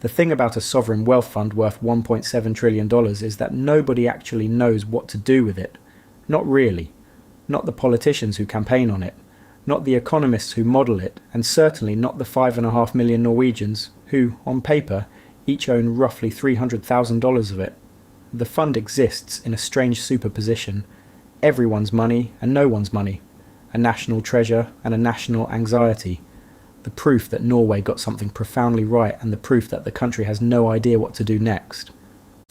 The thing about a sovereign wealth fund worth $1.7 trillion is that nobody actually knows what to do with it. Not really. Not the politicians who campaign on it. Not the economists who model it, and certainly not the 5.5 million Norwegians who, on paper, each own roughly $300,000 of it. The fund exists in a strange superposition. Everyone's money and no one's money. A national treasure and a national anxiety. The proof that Norway got something profoundly right and the proof that the country has no idea what to do next.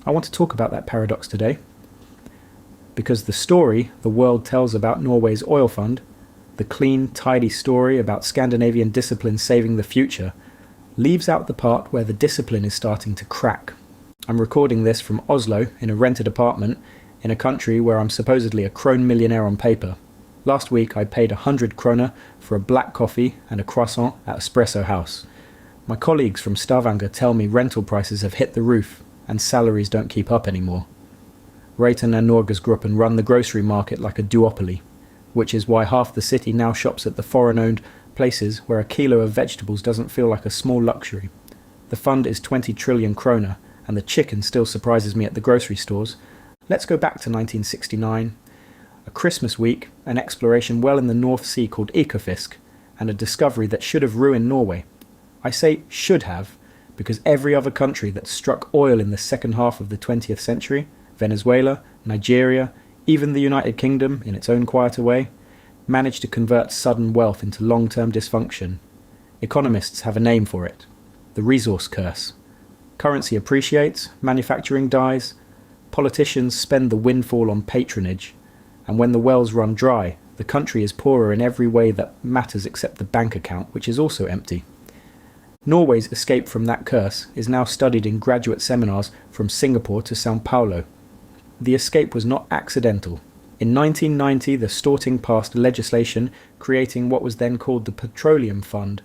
I want to talk about that paradox today. Because the story the world tells about Norway's oil fund, the clean, tidy story about Scandinavian discipline saving the future, leaves out the part where the discipline is starting to crack. I'm recording this from Oslo in a rented apartment in a country where I'm supposedly a crone millionaire on paper. Last week I paid 100 kroner for a black coffee and a croissant at Espresso House. My colleagues from Stavanger tell me rental prices have hit the roof and salaries don't keep up anymore. Reitan and Norgesgruppen run the grocery market like a duopoly, which is why half the city now shops at the foreign-owned places where a kilo of vegetables doesn't feel like a small luxury. The fund is 20 trillion kroner, and the chicken still surprises me at the grocery stores. Let's go back to 1969. A Christmas week, an exploration well in the North Sea called Ekofisk, and a discovery that should have ruined Norway. I say should have, because every other country that struck oil in the second half of the 20th century, Venezuela, Nigeria, even the United Kingdom, in its own quieter way, managed to convert sudden wealth into long-term dysfunction. Economists have a name for it: the resource curse. Currency appreciates, manufacturing dies, politicians spend the windfall on patronage, and when the wells run dry, the country is poorer in every way that matters except the bank account, which is also empty. Norway's escape from that curse is now studied in graduate seminars from Singapore to Sao Paulo. The escape was not accidental. In 1990, the Storting passed legislation creating what was then called the Petroleum Fund.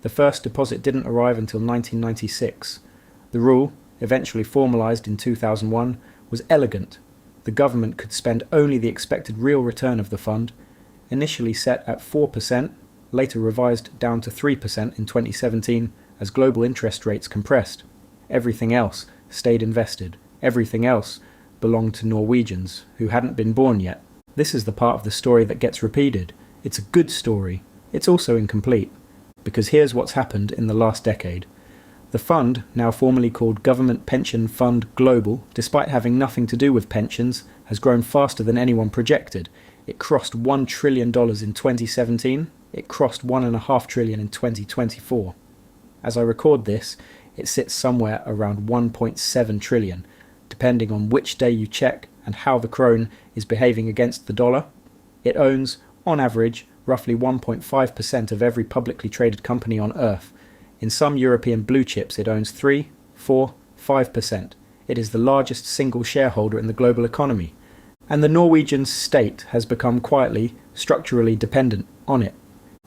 The first deposit didn't arrive until 1996. The rule, eventually formalised in 2001, was elegant. The government could spend only the expected real return of the fund, initially set at 4%, later revised down to 3% in 2017 as global interest rates compressed. Everything else stayed invested. Everything else belonged to Norwegians who hadn't been born yet. This is the part of the story that gets repeated. It's a good story. It's also incomplete. Because here's what's happened in the last decade. The fund, now formally called Government Pension Fund Global, despite having nothing to do with pensions, has grown faster than anyone projected. It crossed $1 trillion in 2017. It crossed $1.5 trillion in 2024. As I record this, it sits somewhere around 1.7 trillion, depending on which day you check and how the krone is behaving against the dollar. It owns, on average, roughly 1.5% of every publicly traded company on Earth. In some European blue chips it owns 3, 4, 5%. It is the largest single shareholder in the global economy. And the Norwegian state has become quietly, structurally dependent on it.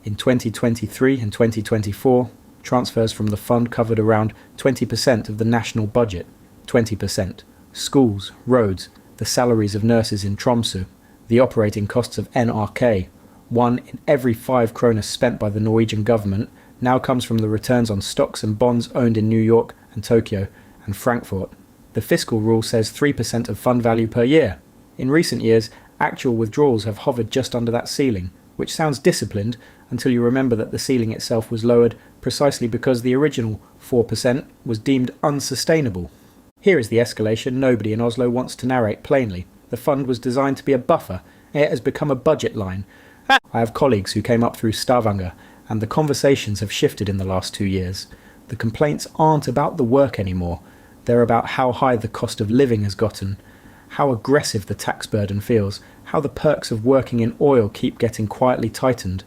In 2023 and 2024, transfers from the fund covered around 20% of the national budget. 20%. Schools, roads, the salaries of nurses in Tromsø, the operating costs of NRK. 1 in every 5 kroner spent by the Norwegian government now comes from the returns on stocks and bonds owned in New York and Tokyo and Frankfurt. The fiscal rule says 3% of fund value per year. In recent years, actual withdrawals have hovered just under that ceiling, which sounds disciplined until you remember that the ceiling itself was lowered precisely because the original 4% was deemed unsustainable. Here is the escalation nobody in Oslo wants to narrate plainly. The fund was designed to be a buffer. It has become a budget line. I have colleagues who came up through Stavanger, and the conversations have shifted in the last 2 years. The complaints aren't about the work anymore. They're about how high the cost of living has gotten, how aggressive the tax burden feels, how the perks of working in oil keep getting quietly tightened.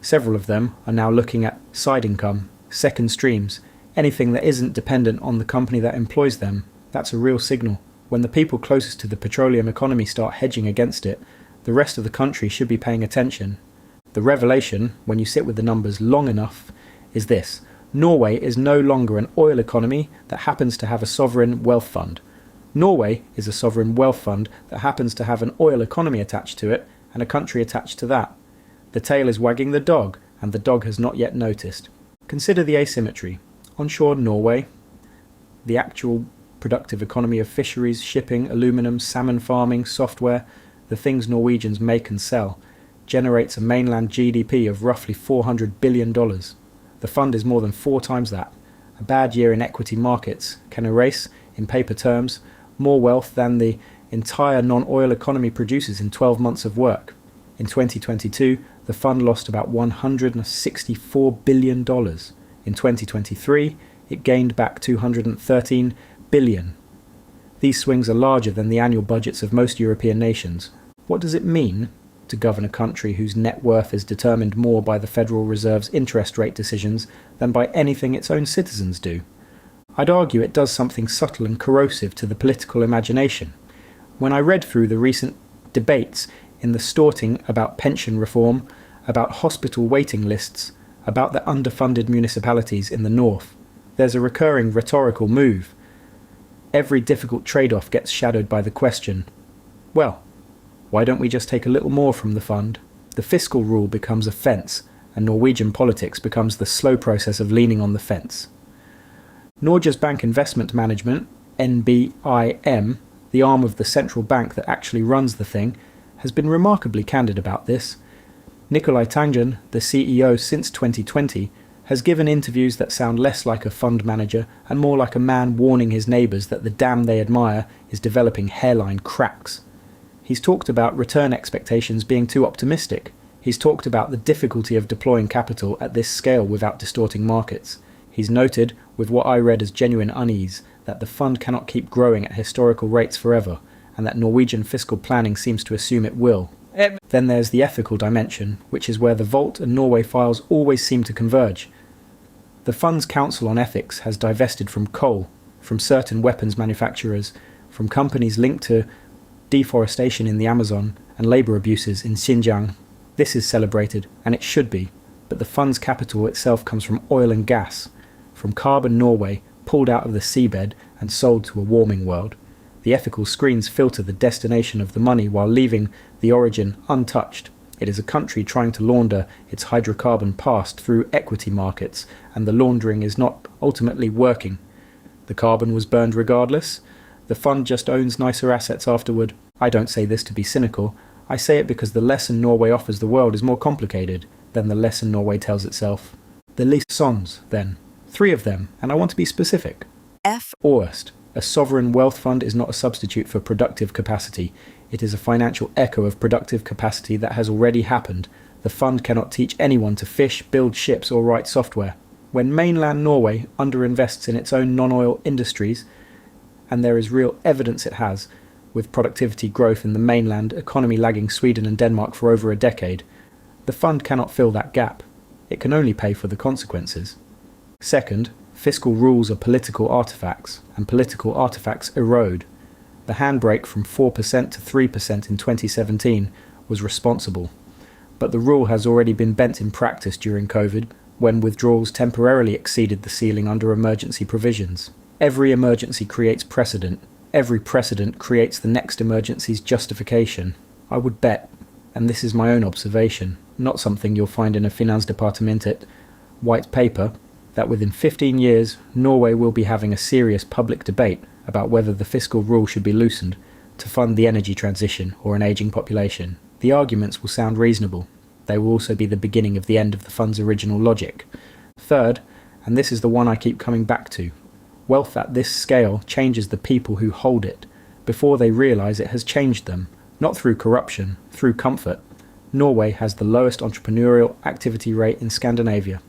Several of them are now looking at side income, second streams, anything that isn't dependent on the company that employs them. That's a real signal. When the people closest to the petroleum economy start hedging against it, the rest of the country should be paying attention. The revelation, when you sit with the numbers long enough, is this: Norway is no longer an oil economy that happens to have a sovereign wealth fund. Norway is a sovereign wealth fund that happens to have an oil economy attached to it and a country attached to that. The tail is wagging the dog, and the dog has not yet noticed. Consider the asymmetry. Onshore Norway, the actual productive economy of fisheries, shipping, aluminium, salmon farming, software, the things Norwegians make and sell, generates a mainland GDP of roughly $400 billion. The fund is more than 4 times that. A bad year in equity markets can erase, in paper terms, more wealth than the entire non-oil economy produces in 12 months of work. In 2022, the fund lost about $164 billion. In 2023, it gained back $213 billion. These swings are larger than the annual budgets of most European nations. What does it mean to govern a country whose net worth is determined more by the Federal Reserve's interest rate decisions than by anything its own citizens do? I'd argue it does something subtle and corrosive to the political imagination. When I read through the recent debates in the Storting about pension reform, about hospital waiting lists, about the underfunded municipalities in the north, there's a recurring rhetorical move. Every difficult trade-off gets shadowed by the question, well, why don't we just take a little more from the fund? The fiscal rule becomes a fence, and Norwegian politics becomes the slow process of leaning on the fence. Norges Bank Investment Management, NBIM, the arm of the central bank that actually runs the thing, has been remarkably candid about this. Nicolai Tangen, the CEO since 2020, has given interviews that sound less like a fund manager and more like a man warning his neighbours that the dam they admire is developing hairline cracks. He's talked about return expectations being too optimistic. He's talked about the difficulty of deploying capital at this scale without distorting markets. He's noted, with what I read as genuine unease, that the fund cannot keep growing at historical rates forever, and that Norwegian fiscal planning seems to assume it will. Then there's the ethical dimension, which is where the Vault and Norway files always seem to converge. The fund's Council on Ethics has divested from coal, from certain weapons manufacturers, from companies linked to deforestation in the Amazon and labour abuses in Xinjiang. This is celebrated, and it should be, but the fund's capital itself comes from oil and gas, from carbon Norway pulled out of the seabed and sold to a warming world. The ethical screens filter the destination of the money while leaving the origin untouched. It is a country trying to launder its hydrocarbon past through equity markets, and the laundering is not ultimately working. The carbon was burned regardless. The fund just owns nicer assets afterward. I don't say this to be cynical. I say it because the lesson Norway offers the world is more complicated than the lesson Norway tells itself. The liaisons, then. 3 of them, and I want to be specific. First, a sovereign wealth fund is not a substitute for productive capacity. It is a financial echo of productive capacity that has already happened. The fund cannot teach anyone to fish, build ships, or write software. When mainland Norway underinvests in its own non-oil industries, and there is real evidence it has, with productivity growth in the mainland economy lagging Sweden and Denmark for over a decade, the fund cannot fill that gap. It can only pay for the consequences. Second, fiscal rules are political artefacts, and political artefacts erode. The handbrake from 4% to 3% in 2017 was responsible, but the rule has already been bent in practice during COVID, when withdrawals temporarily exceeded the ceiling under emergency provisions. Every emergency creates precedent. Every precedent creates the next emergency's justification. I would bet, and this is my own observation, not something you'll find in a Finansdepartementet white paper, that within 15 years Norway will be having a serious public debate about whether the fiscal rule should be loosened to fund the energy transition or an ageing population. The arguments will sound reasonable. They will also be the beginning of the end of the fund's original logic. Third, and this is the one I keep coming back to, wealth at this scale changes the people who hold it before they realise it has changed them, not through corruption, through comfort. Norway has the lowest entrepreneurial activity rate in Scandinavia.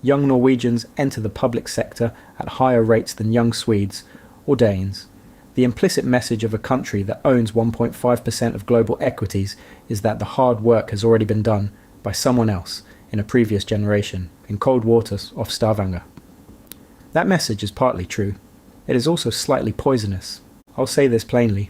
Young Norwegians enter the public sector at higher rates than young Swedes or Danes. The implicit message of a country that owns 1.5% of global equities is that the hard work has already been done by someone else in a previous generation, in cold waters off Stavanger. That message is partly true. It is also slightly poisonous. I'll say this plainly.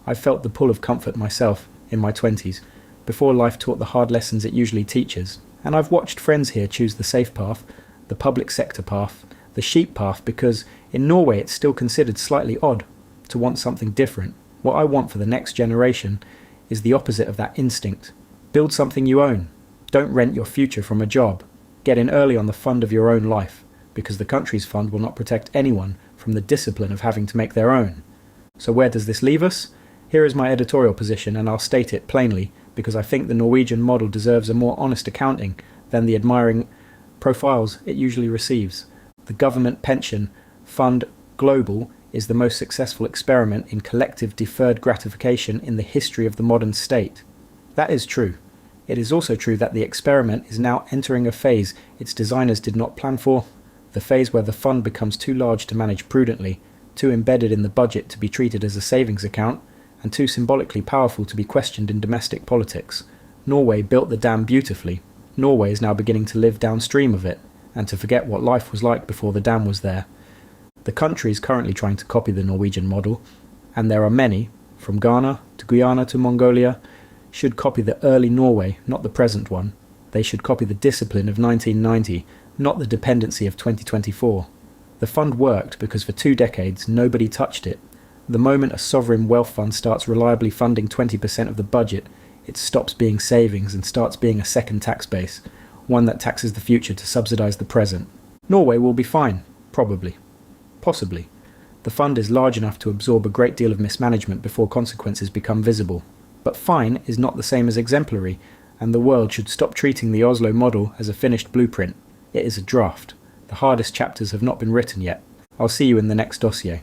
I've felt the pull of comfort myself in my 20s, before life taught the hard lessons it usually teaches. And I've watched friends here choose the safe path, the public sector path, the sheep path, because in Norway it's still considered slightly odd to want something different. What I want for the next generation is the opposite of that instinct. Build something you own. Don't rent your future from a job. Get in early on the fund of your own life, because the country's fund will not protect anyone from from the discipline of having to make their own. So where does this leave us? Here is my editorial position, and I'll state it plainly, because I think the Norwegian model deserves a more honest accounting than the admiring profiles it usually receives. The government pension fund global is the most successful experiment in collective deferred gratification in the history of the modern state. That is true. It is also true that the experiment is now entering a phase its designers did not plan for, the phase where the fund becomes too large to manage prudently, too embedded in the budget to be treated as a savings account, and too symbolically powerful to be questioned in domestic politics. Norway built the dam beautifully. Norway is now beginning to live downstream of it, and to forget what life was like before the dam was there. The country is currently trying to copy the Norwegian model, and there are many, from Ghana to Guyana to Mongolia, should copy the early Norway, not the present one. They should copy the discipline of 1990, not the dependency of 2024. The fund worked because for 2 decades nobody touched it. The moment a sovereign wealth fund starts reliably funding 20% of the budget, it stops being savings and starts being a second tax base, one that taxes the future to subsidise the present. Norway will be fine, probably. Possibly. The fund is large enough to absorb a great deal of mismanagement before consequences become visible. But fine is not the same as exemplary, and the world should stop treating the Oslo model as a finished blueprint. It is a draft. The hardest chapters have not been written yet. I'll see you in the next dossier.